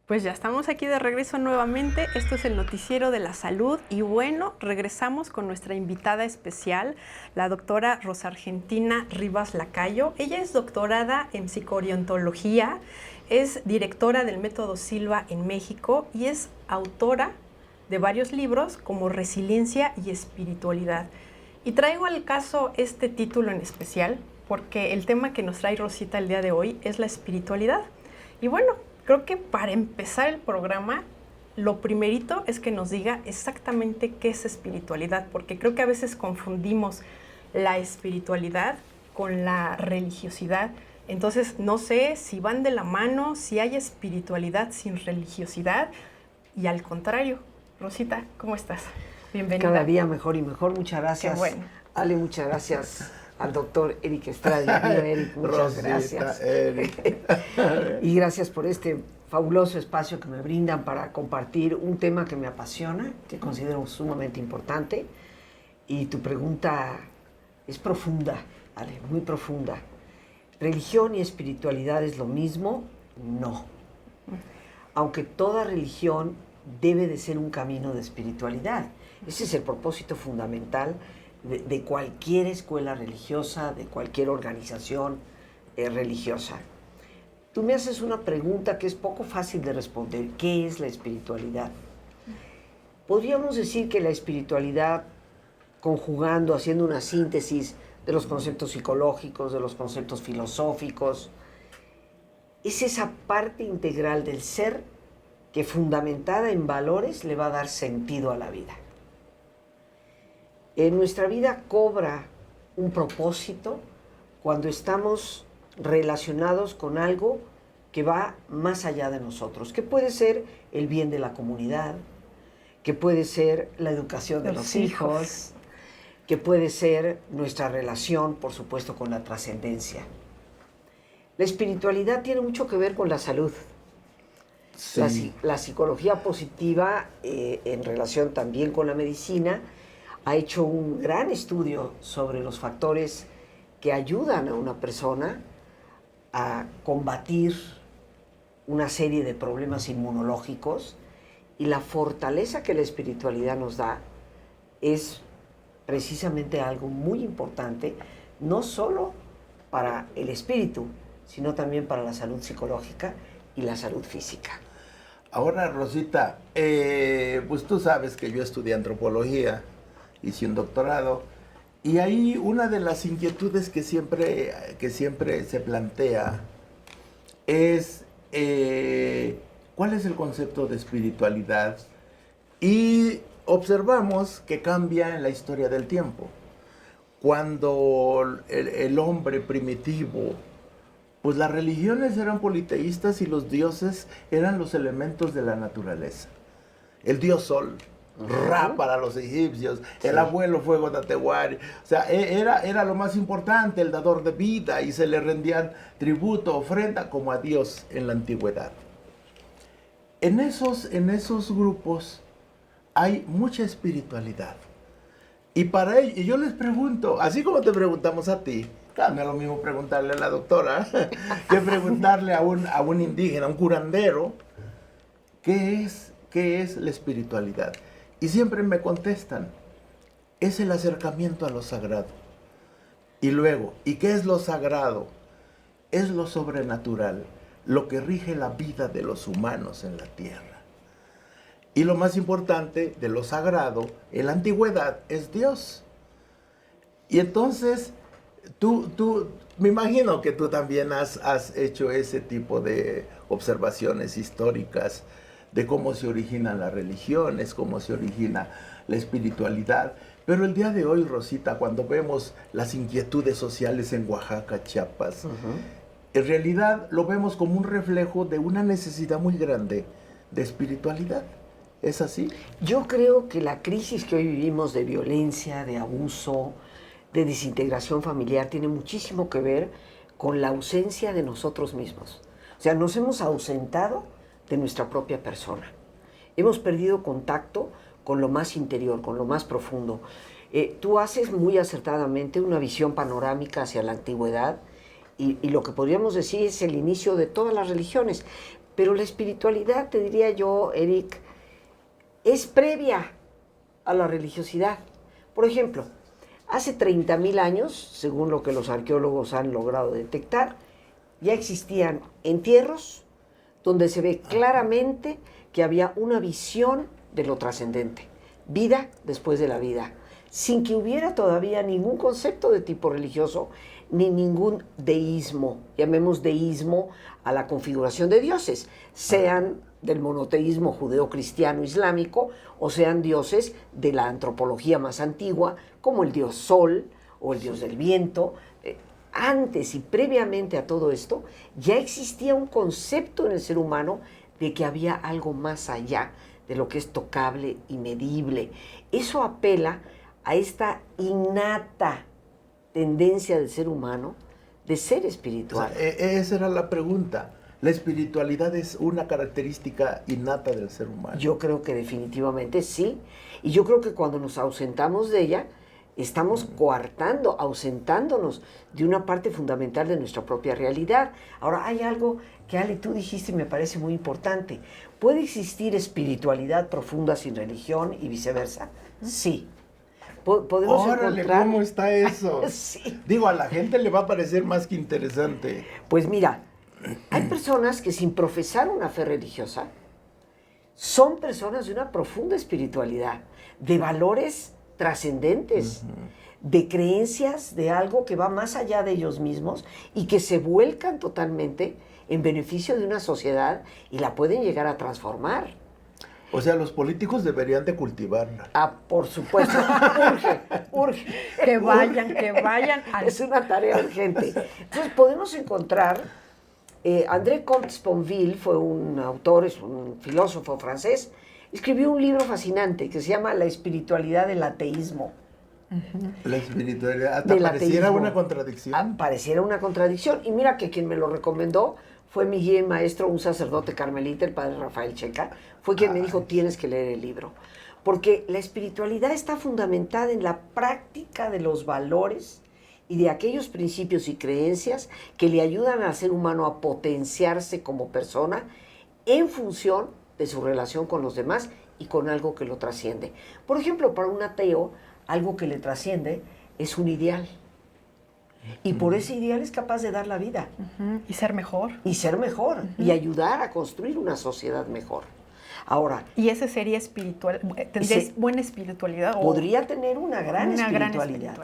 Pues ya estamos aquí de regreso nuevamente. Esto es el Noticiero de la Salud y bueno, regresamos con nuestra invitada especial, la doctora Rosa Argentina Rivas Lacayo. Ella es doctorada en psicoorientología, es directora del Método Silva en México y es autora de varios libros como Resiliencia y Espiritualidad. Y traigo al caso este título en especial porque el tema que nos trae Rosita el día de hoy es la espiritualidad. Y bueno, creo que para empezar el programa, lo primerito es que nos diga exactamente qué es espiritualidad, porque creo que a veces confundimos la espiritualidad con la religiosidad. Entonces, no sé si van de la mano, si hay espiritualidad sin religiosidad, y al contrario. Rosita, ¿cómo estás? Bienvenida. Cada día mejor y mejor. Muchas gracias. Qué bueno. Ale, muchas gracias al doctor Eric Estrada. Eric, muchas Rosita, gracias. Eric. Y gracias por este fabuloso espacio que me brindan para compartir un tema que me apasiona, que considero sumamente importante. Y tu pregunta es profunda, Ale, muy profunda. ¿Religión y espiritualidad es lo mismo? No. Aunque toda religión debe de ser un camino de espiritualidad. Ese es el propósito fundamental de cualquier escuela religiosa, de cualquier organización religiosa. Tú me haces una pregunta que es poco fácil de responder. ¿Qué es la espiritualidad? Podríamos decir que la espiritualidad, conjugando, haciendo una síntesis de los conceptos psicológicos, de los conceptos filosóficos, es esa parte integral del ser que, fundamentada en valores, le va a dar sentido a la vida. En nuestra vida cobra un propósito cuando estamos relacionados con algo que va más allá de nosotros, que puede ser el bien de la comunidad, que puede ser la educación de los hijos, que puede ser nuestra relación, por supuesto, con la trascendencia. La espiritualidad tiene mucho que ver con la salud. Sí. La psicología positiva, en relación también con la medicina, ha hecho un gran estudio sobre los factores que ayudan a una persona a combatir una serie de problemas inmunológicos, y la fortaleza que la espiritualidad nos da es precisamente algo muy importante, no solo para el espíritu, sino también para la salud psicológica y la salud física. Ahora, Rosita, pues tú sabes que yo estudié antropología, hice un doctorado, y ahí una de las inquietudes que siempre se plantea es ¿cuál es el concepto de espiritualidad? Y observamos que cambia en la historia del tiempo. Cuando el hombre primitivo, pues las religiones eran politeístas y los dioses eran los elementos de la naturaleza. El dios Sol, Ra para los egipcios, sí. El abuelo fuego de Atewari. O sea, era lo más importante, el dador de vida, y se le rendían tributo, ofrenda como a Dios en la antigüedad. En esos grupos hay mucha espiritualidad. Y para ello, y yo les pregunto, así como te preguntamos a ti, claro, no es lo mismo preguntarle a la doctora que preguntarle a un indígena, a un curandero, ¿qué es la espiritualidad? Y siempre me contestan, es el acercamiento a lo sagrado. Y luego, ¿y qué es lo sagrado? Es lo sobrenatural, lo que rige la vida de los humanos en la tierra. Y lo más importante de lo sagrado en la antigüedad es Dios. Y entonces, me imagino que tú también has hecho ese tipo de observaciones históricas de cómo se originan las religiones, cómo se origina la espiritualidad. Pero el día de hoy, Rosita, cuando vemos las inquietudes sociales en Oaxaca, Chiapas, en realidad lo vemos como un reflejo de una necesidad muy grande de espiritualidad. ¿Es así? Yo creo que la crisis que hoy vivimos de violencia, de abuso, de desintegración familiar, tiene muchísimo que ver con la ausencia de nosotros mismos. O sea, nos hemos ausentado de nuestra propia persona. Hemos perdido contacto con lo más interior, con lo más profundo. Tú haces muy acertadamente una visión panorámica hacia la antigüedad y lo que podríamos decir es el inicio de todas las religiones. Pero la espiritualidad, te diría yo, Eric, es previa a la religiosidad. Por ejemplo, hace 30,000 años, según lo que los arqueólogos han logrado detectar, ya existían entierros donde se ve claramente que había una visión de lo trascendente, vida después de la vida, sin que hubiera todavía ningún concepto de tipo religioso ni ningún deísmo, llamemos deísmo a la configuración de dioses, sean del monoteísmo judeo-cristiano islámico o sean dioses de la antropología más antigua, como el dios Sol o el dios del viento. Antes y previamente a todo esto, ya existía un concepto en el ser humano de que había algo más allá de lo que es tocable y medible. Eso apela a esta innata tendencia del ser humano de ser espiritual. O sea, esa era la pregunta. ¿La espiritualidad es una característica innata del ser humano? Yo creo que definitivamente sí. Y yo creo que cuando nos ausentamos de ella, estamos coartando, ausentándonos de una parte fundamental de nuestra propia realidad. Ahora, hay algo que, Ale, tú dijiste y me parece muy importante. ¿Puede existir espiritualidad profunda sin religión y viceversa? Sí. Podemos encontrar... ¿Cómo está eso? Sí. Digo, a la gente le va a parecer más que interesante. Pues mira, hay personas que sin profesar una fe religiosa son personas de una profunda espiritualidad, de valores trascendentes, de creencias de algo que va más allá de ellos mismos y que se vuelcan totalmente en beneficio de una sociedad y la pueden llegar a transformar. O sea, los políticos deberían de cultivarla. Ah, por supuesto, urge. Que vayan. Es una tarea urgente. Entonces podemos encontrar, André Comte-Sponville fue un autor, es un filósofo francés, escribió un libro fascinante que se llama La espiritualidad del ateísmo. La espiritualidad, hasta pareciera una contradicción. Pareciera una contradicción. Y mira que quien me lo recomendó fue mi guía y maestro, un sacerdote carmelita, el padre Rafael Checa, fue quien me dijo, tienes que leer el libro. Porque la espiritualidad está fundamentada en la práctica de los valores y de aquellos principios y creencias que le ayudan al ser humano a potenciarse como persona en función de su relación con los demás y con algo que lo trasciende. Por ejemplo, para un ateo, algo que le trasciende es un ideal. Y por ese ideal es capaz de dar la vida. Y ser mejor. Y ser mejor. Y ayudar a construir una sociedad mejor. Ahora... ¿Y ese sería espiritual? ¿Tendría buena espiritualidad? Podría tener una gran espiritualidad.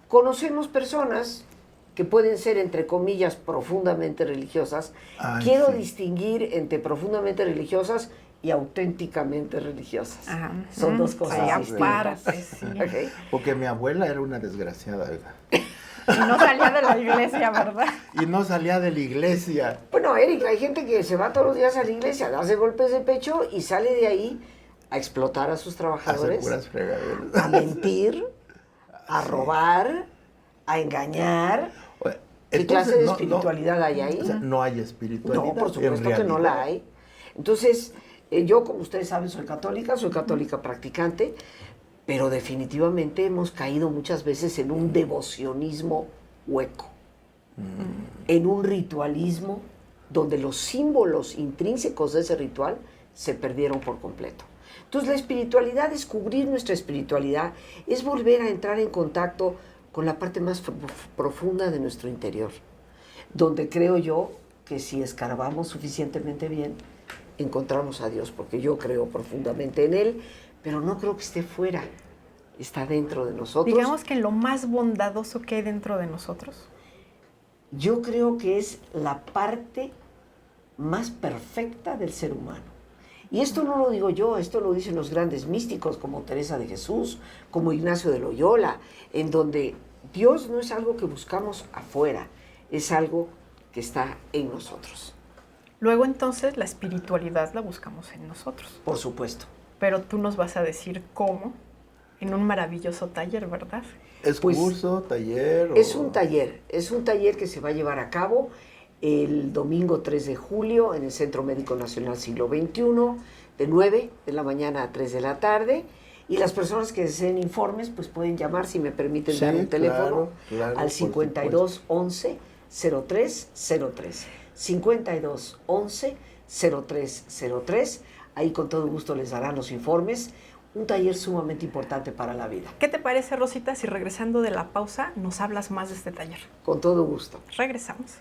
Conocemos personas que pueden ser, entre comillas, profundamente religiosas. Quiero distinguir entre profundamente religiosas y auténticamente religiosas. Son dos cosas distintas. Sí. Okay. Porque mi abuela era una desgraciada, ¿verdad? Y no salía de la iglesia, ¿verdad? Y no salía de la iglesia. Bueno, Eric, hay gente que se va todos los días a la iglesia a darse golpes de pecho y sale de ahí a explotar a sus trabajadores, a hacer puras fregaderas, a mentir, a robar, a engañar. ¿Qué clase de espiritualidad hay ahí? O sea, no hay espiritualidad. No, por supuesto que no la hay. Entonces, yo, como ustedes saben, soy católica practicante, pero definitivamente hemos caído muchas veces en un devocionismo hueco, en un ritualismo donde los símbolos intrínsecos de ese ritual se perdieron por completo. Entonces, la espiritualidad, descubrir nuestra espiritualidad, es volver a entrar en contacto con la parte más profunda de nuestro interior, donde creo yo que si escarbamos suficientemente bien, encontramos a Dios, porque yo creo profundamente en Él, pero no creo que esté fuera, está dentro de nosotros. Digamos que lo más bondadoso que hay dentro de nosotros. Yo creo que es la parte más perfecta del ser humano. Y esto no lo digo yo, esto lo dicen los grandes místicos como Teresa de Jesús, como Ignacio de Loyola, en donde Dios no es algo que buscamos afuera, es algo que está en nosotros. Luego entonces la espiritualidad la buscamos en nosotros. Por supuesto. Pero tú nos vas a decir cómo en un maravilloso taller, ¿verdad? ¿Es curso, taller? Es un taller que se va a llevar a cabo el domingo 3 de julio en el Centro Médico Nacional Siglo XXI, de 9 de la mañana a 3 de la tarde. Y las personas que deseen informes, pues pueden llamar, si me permiten dar un teléfono, al 52 11 5211-0303. 5211-0303. Ahí con todo gusto les darán los informes. Un taller sumamente importante para la vida. ¿Qué te parece, Rosita, si regresando de la pausa nos hablas más de este taller? Con todo gusto. Regresamos.